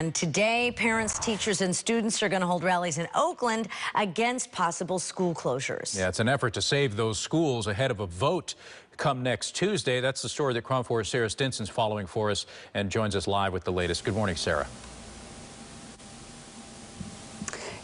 And today, parents, teachers, and students are going to hold rallies in Oakland against possible school closures. Yeah, it's an effort to save those schools ahead of a vote come next Tuesday. That's the story that KRON 4's Sara Stinson is following for us and joins us live with the latest. Good morning, Sarah.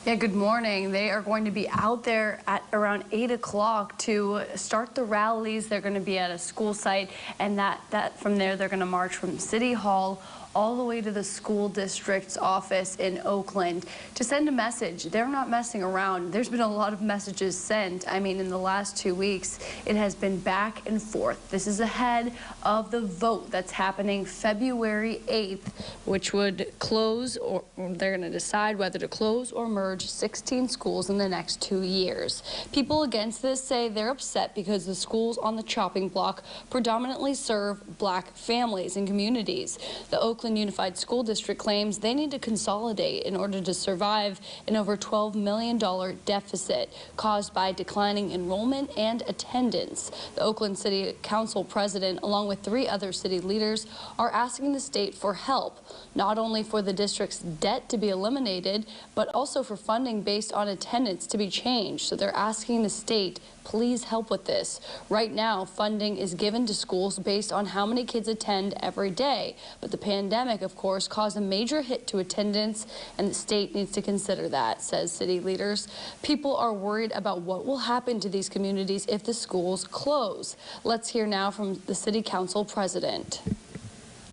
Yeah, good morning. They are going to be out there at around 8 o'clock to start the rallies. They're going to be at a school site, and that from there they're going to march from City Hall all the way to the school district's office in Oakland to send a message. They're not messing around. There's been a lot of messages sent. I mean, in the last 2 weeks, it has been back and forth. This is ahead of the vote that's happening February 8th, which would close, or they're going to decide whether to close or merge 16 schools in the next 2 years. People against this say they're upset because the schools on the chopping block predominantly serve black families and communities. The Oakland Unified School District claims they need to consolidate in order to survive an over $12 million deficit caused by declining enrollment and attendance. The Oakland City Council president, along with 3 other city leaders, are asking the state for help, not only for the district's debt to be eliminated, but also for funding based on attendance to be changed. So they're asking the state, please help with this. Right now, funding is given to schools based on how many kids attend every day. But the pandemic, of course, caused a major hit to attendance, and the state needs to consider that, says city leaders. People are worried about what will happen to these communities if the schools close. Let's hear now from the city council president.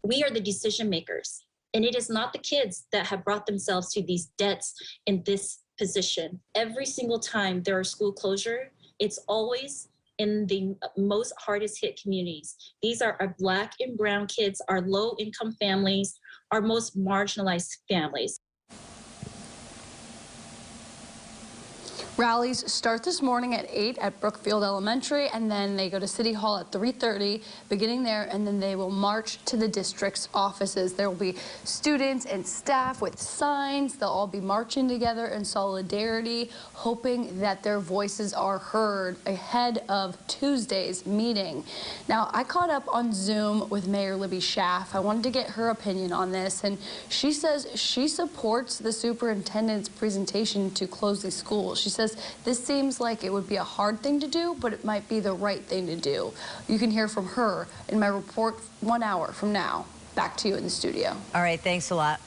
We are the decision makers, and it is not the kids that have brought themselves to these debts in this position. Every single time there are school closure, it's always in the most hardest hit communities. These are our black and brown kids, our low income families, our most marginalized families. Rallies start this morning at 8 at Brookfield Elementary, and then they go to City Hall at 3:30, beginning there, and then they will march to the district's offices. There will be students and staff with signs. They'll all be marching together in solidarity, hoping that their voices are heard ahead of Tuesday's meeting. Now, I caught up on Zoom with Mayor Libby Schaaf. I wanted to get her opinion on this, and she says she supports the superintendent's presentation to close these schools. She says this seems like it would be a hard thing to do, but it might be the right thing to do. You can hear from her in my report 1 hour from now. Back to you in the studio. All right, thanks a lot.